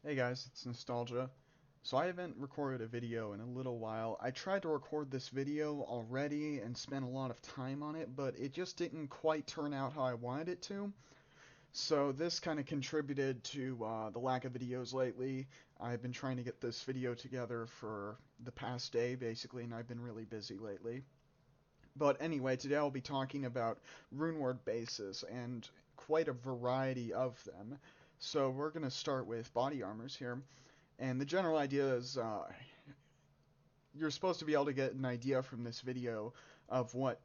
Hey guys, it's Nostalgia. So I haven't recorded a video in a little while. I tried to record this video already and spent a lot of time on it, but it just didn't quite turn out how I wanted it to. So this kind of contributed to the lack of videos lately. I've been trying to get this video together for the past day, basically, and I've been really busy lately. But anyway, today I'll be talking about Runeword bases and quite a variety of them. So we're going to start with body armors here. And the general idea is you're supposed to be able to get an idea from this video of what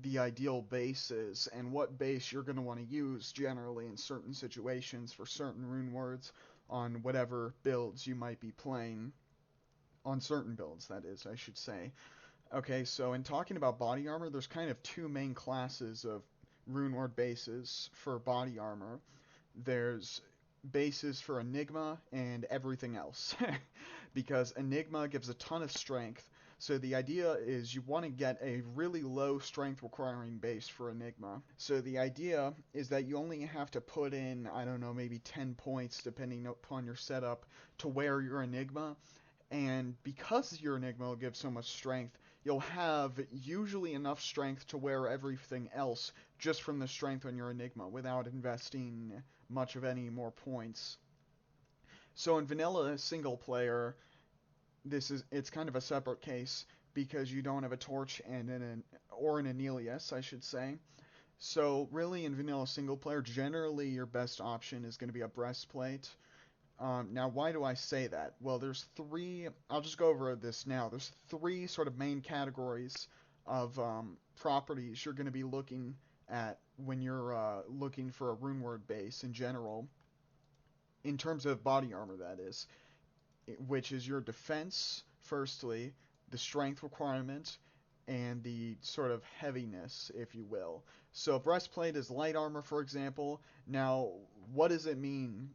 the ideal base is and what base you're going to want to use generally in certain situations for certain rune words on whatever builds you might be playing. On certain builds, that is, I should say. Okay, so in talking about body armor, there's kind of two main classes of runeword bases for body armor. There's bases for Enigma and everything else. Because Enigma gives a ton of strength, so the idea is you want to get a really low strength requiring base for Enigma. So the idea is that you only have to put in, I don't know, maybe 10 points depending upon your setup to wear your Enigma. And because your Enigma will give so much strength, you'll have usually enough strength to wear everything else just from the strength on your Enigma without investing much of any more points. So in vanilla single player, it's kind of a separate case because you don't have a torch and an Anelius, I should say. So really in vanilla single player, generally your best option is going to be a breastplate. Now, why do I say that? Well, there's three. I'll just go over this now. There's three sort of main categories of properties you're going to be looking at when you're looking for a runeword base in general, in terms of body armor, that is, which is your defense, firstly, the strength requirement, and the sort of heaviness, if you will. So breastplate is light armor, for example. Now, what does it mean?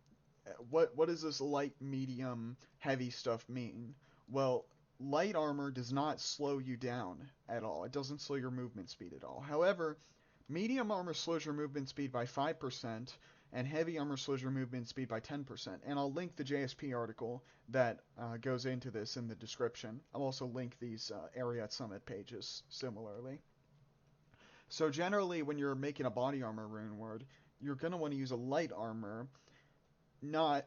What does this light, medium, heavy stuff mean? Well, light armor does not slow you down at all. It doesn't slow your movement speed at all. However, medium armor slows your movement speed by 5%, and heavy armor slows your movement speed by 10%. And I'll link the JSP article that goes into this in the description. I'll also link these area at Summit pages similarly. So generally, when you're making a body armor rune word, you're going to want to use a light armor, not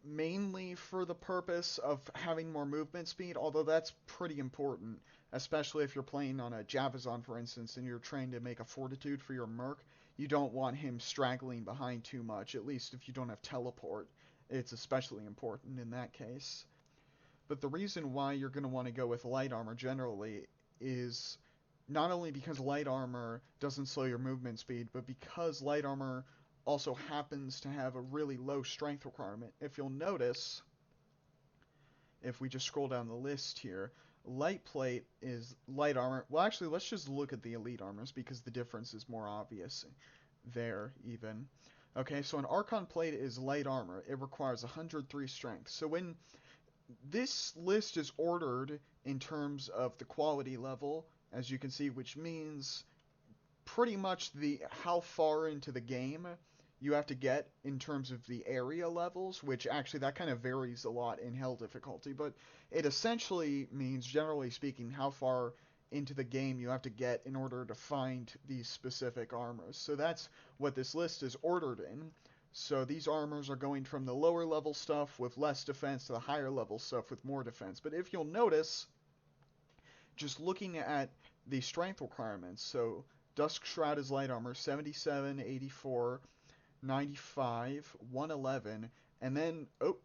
mainly for the purpose of having more movement speed, although that's pretty important, especially if you're playing on a Javazon, for instance, and you're trying to make a fortitude for your Merc. You don't want him straggling behind too much, at least if you don't have teleport. It's especially important in that case. But the reason why you're going to want to go with light armor generally is not only because light armor doesn't slow your movement speed, but because light armor also happens to have a really low strength requirement. If you'll notice, if we just scroll down the list here, light plate is light armor. Well, actually, let's just look at the elite armors because the difference is more obvious there even. Okay, so an Archon plate is light armor. It requires 103 strength. So when this list is ordered in terms of the quality level, as you can see, which means pretty much the how far into the game you have to get in terms of the area levels, which actually that kind of varies a lot in hell difficulty, but it essentially means, generally speaking, how far into the game you have to get in order to find these specific armors. So that's what this list is ordered in. So these armors are going from the lower level stuff with less defense to the higher level stuff with more defense. But if you'll notice, just looking at the strength requirements, so Dusk Shroud is light armor, 77, 84, 95, 111, and then, oh,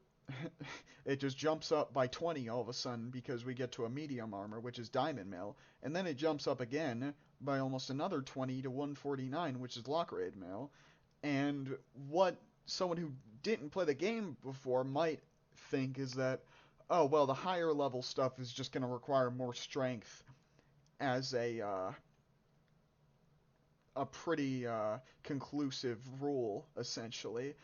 it just jumps up by 20 all of a sudden because we get to a medium armor, which is Diamond Mail, and then it jumps up again by almost another 20 to 149, which is Lockeraid Mail. And what someone who didn't play the game before might think is that, oh, well, the higher level stuff is just going to require more strength as a pretty conclusive rule, essentially.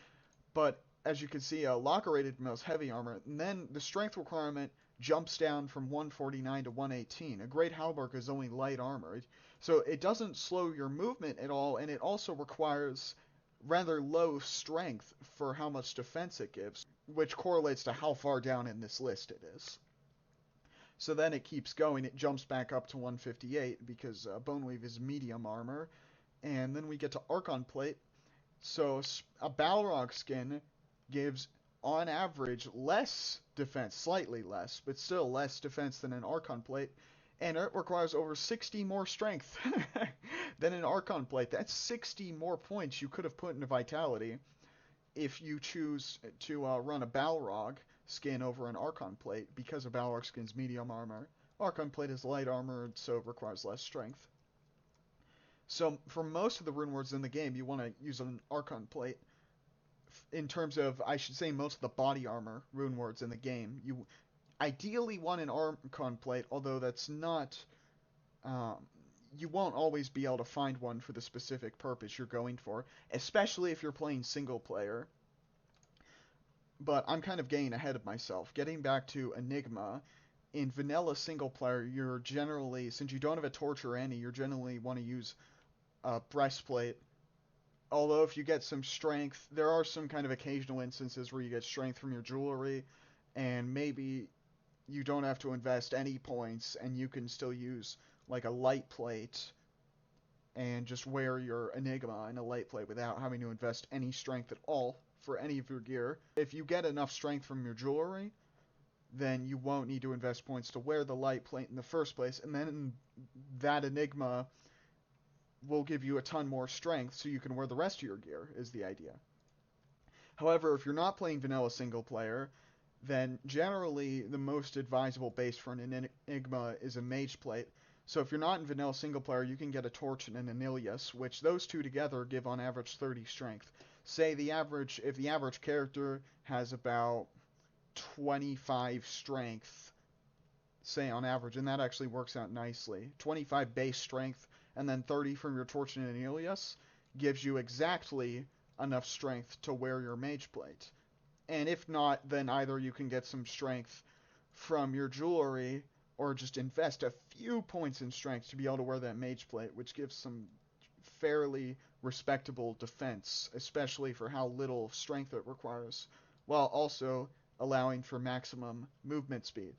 But as you can see, Lockerated Mail's heavy armor, and then the strength requirement jumps down from 149 to 118. A Great Halberd is only light armor, so it doesn't slow your movement at all, and it also requires rather low strength for how much defense it gives, which correlates to how far down in this list it is. So then it keeps going. It jumps back up to 158 because Boneweave is medium armor. And then we get to Archon Plate. So a Balrog skin gives, on average, less defense, slightly less, but still less defense than an Archon Plate. And it requires over 60 more strength than an Archon Plate. That's 60 more points you could have put into Vitality if you choose to run a Balrog skin over an Archon Plate, because a Balrog skin's medium armor. Archon Plate is light armor, so it requires less strength. So for most of the rune words in the game, you want to use an Archon Plate. In terms of, I should say, most of the body armor rune words in the game, you ideally want an Archon Plate, although that's not... you won't always be able to find one for the specific purpose you're going for, especially if you're playing single player. But I'm kind of getting ahead of myself. Getting back to Enigma, in vanilla single player, you're generally, since you don't have a torch or any, you're generally want to use a breastplate. Although if you get some strength, there are some kind of occasional instances where you get strength from your jewelry, and maybe you don't have to invest any points, and you can still use like a light plate and just wear your Enigma in a light plate without having to invest any strength at all for any of your gear. If you get enough strength from your jewelry, then you won't need to invest points to wear the light plate in the first place, and then that Enigma will give you a ton more strength so you can wear the rest of your gear, is the idea. However, if you're not playing vanilla single player, then generally the most advisable base for an Enigma is a mage plate. So if you're not in vanilla single player, you can get a torch and an Anilius, which those two together give on average 30 strength. Say if the average character has about 25 strength, say on average, and that actually works out nicely. 25 base strength, and then 30 from your torch and Anilius gives you exactly enough strength to wear your mage plate. And if not, then either you can get some strength from your jewelry, or just invest a few points in strength to be able to wear that mage plate, which gives some fairly respectable defense, especially for how little strength it requires, while also allowing for maximum movement speed.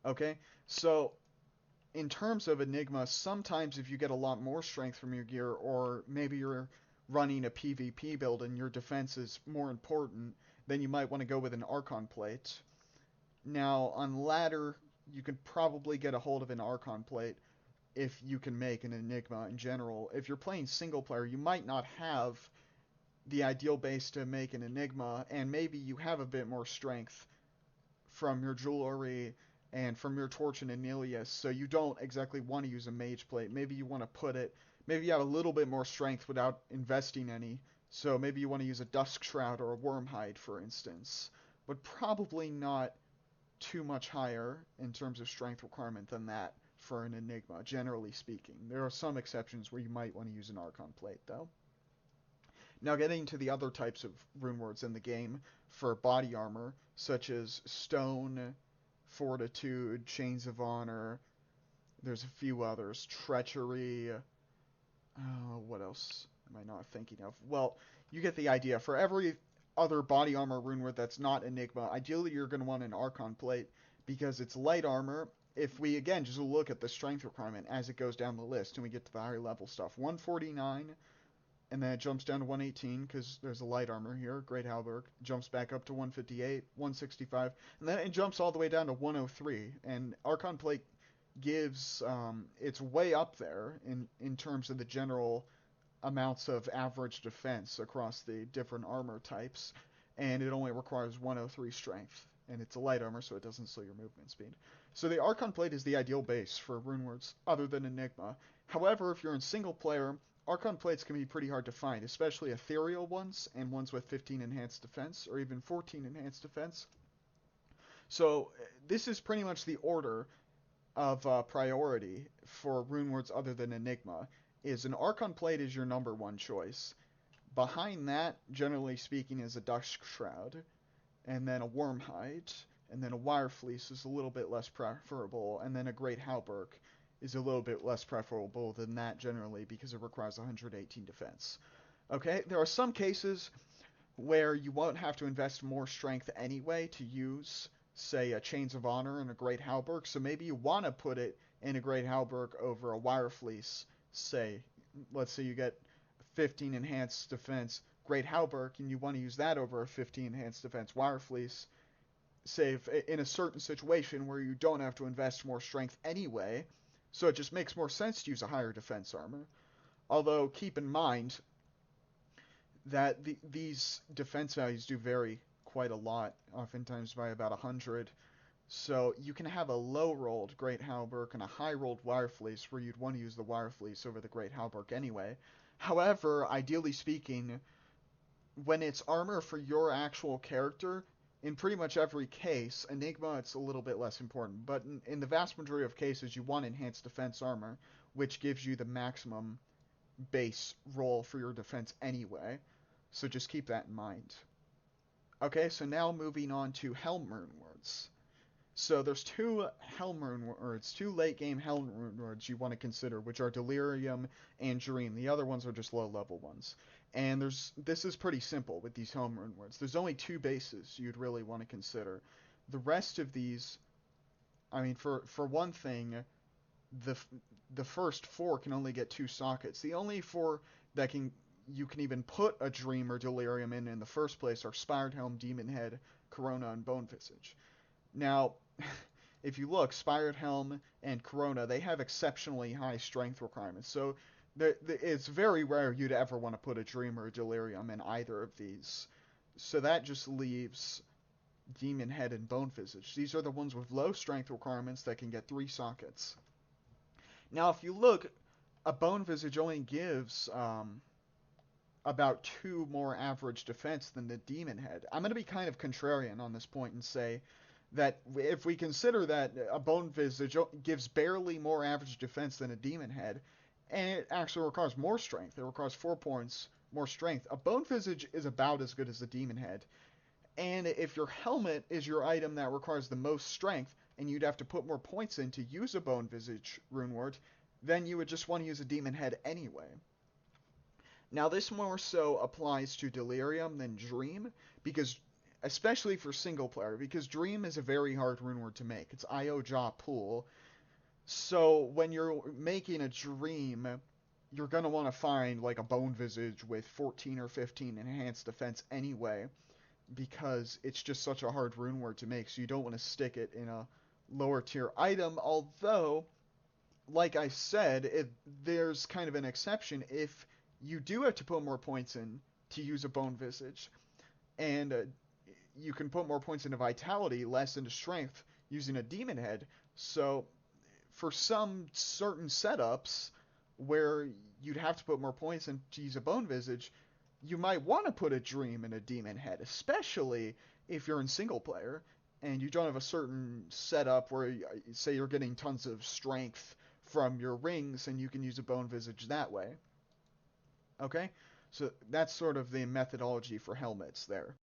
Okay, so in terms of Enigma, sometimes if you get a lot more strength from your gear, or maybe you're running a PvP build and your defense is more important, then you might want to go with an Archon Plate. Now, on ladder, you can probably get a hold of an Archon Plate if you can make an Enigma in general. If you're playing single player, you might not have the ideal base to make an Enigma, and maybe you have a bit more strength from your jewelry and from your torch and Anilius, so you don't exactly want to use a mage plate. Maybe you want to maybe you have a little bit more strength without investing any, so maybe you want to use a Dusk Shroud or a Wormhide, for instance, but probably not too much higher in terms of strength requirement than that for an Enigma, generally speaking. There are some exceptions where you might want to use an Archon Plate, though. Now getting to the other types of rune words in the game for body armor, such as Stone, Fortitude, Chains of Honor, there's a few others, Treachery, what else am I not thinking of? Well, you get the idea. For every other body armor rune word that's not Enigma, ideally you're going to want an Archon Plate, because it's light armor. If we, again, just look at the strength requirement as it goes down the list and we get to the higher level stuff, 149, and then it jumps down to 118 because there's a light armor here, Great Halberd, jumps back up to 158, 165, and then it jumps all the way down to 103, and Archon Plate gives, it's way up there in terms of the general amounts of average defense across the different armor types, and it only requires 103 strength, and it's a light armor, so it doesn't slow your movement speed. So the Archon Plate is the ideal base for rune words other than Enigma. However, if you're in single player, Archon Plates can be pretty hard to find, especially ethereal ones and ones with 15 enhanced defense, or even 14 enhanced defense. So this is pretty much the order of priority for rune words other than Enigma. Is an Archon Plate is your number one choice. Behind that, generally speaking, is a Dusk Shroud, and then a Wormhide, and then a Wire Fleece is a little bit less preferable, and then a Great Halberd is a little bit less preferable than that generally because it requires 118 defense. Okay, there are some cases where you won't have to invest more strength anyway to use, say, a Chains of Honor and a Great Halberd, so maybe you want to put it in a Great Halberd over a Wire Fleece, say. Let's say you get 15 enhanced defense Great Halberd, and you want to use that over a 15 enhanced defense Wire Fleece, say, in a certain situation where you don't have to invest more strength anyway, so it just makes more sense to use a higher defense armor. Although, keep in mind that these defense values do vary quite a lot, oftentimes by about 100. So you can have a low-rolled Great Halberd and a high-rolled Wire Fleece where you'd want to use the Wire Fleece over the Great Halberd anyway. However, ideally speaking, when it's armor for your actual character, in pretty much every case, Enigma, it's a little bit less important, but in the vast majority of cases, you want enhanced defense armor, which gives you the maximum base roll for your defense anyway. So just keep that in mind. Okay, so now moving on to Helm Runewords. So there's two Helm Runewords, two late game Helm Runewords you want to consider, which are Delirium and Dream. The other ones are just low level ones. And this is pretty simple with these Helm Runewords. There's only two bases you'd really want to consider. The rest of these, I mean, for one thing, the the first four can only get two sockets. The only four that you can even put a Dream or Delirium in the first place are Spired Helm, Demon Head, Corona, and Bone Visage. Now, if you look, Spired Helm and Corona, they have exceptionally high strength requirements. So it's very rare you'd ever want to put a Dream or a Delirium in either of these. So that just leaves Demon Head and Bone Visage. These are the ones with low strength requirements that can get three sockets. Now, if you look, a Bone Visage only gives about two more average defense than the Demon Head. I'm going to be kind of contrarian on this point and say that if we consider that a Bone Visage gives barely more average defense than a Demon Head, and it actually requires more strength, it requires 4 points more strength, a Bone Visage is about as good as the Demon Head. And if your helmet is your item that requires the most strength, and you'd have to put more points in to use a Bone Visage runeword, then you would just want to use a Demon Head anyway. Now this more so applies to Delirium than Dream, because especially for single player, because Dream is a very hard runeword to make. It's IO Jaw Pool. So when you're making a Dream, you're going to want to find like a Bone Visage with 14 or 15 enhanced defense anyway, because it's just such a hard runeword to make, so you don't want to stick it in a lower tier item, although, like I said, there's kind of an exception if you do have to put more points in to use a Bone Visage, and you can put more points into Vitality, less into Strength, using a Demon Head. So, for some certain setups where you'd have to put more points in to use a Bone Visage, you might want to put a Dream in a Demon Head, especially if you're in single player and you don't have a certain setup where, say, you're getting tons of strength from your rings and you can use a Bone Visage that way. Okay? So that's sort of the methodology for helmets there.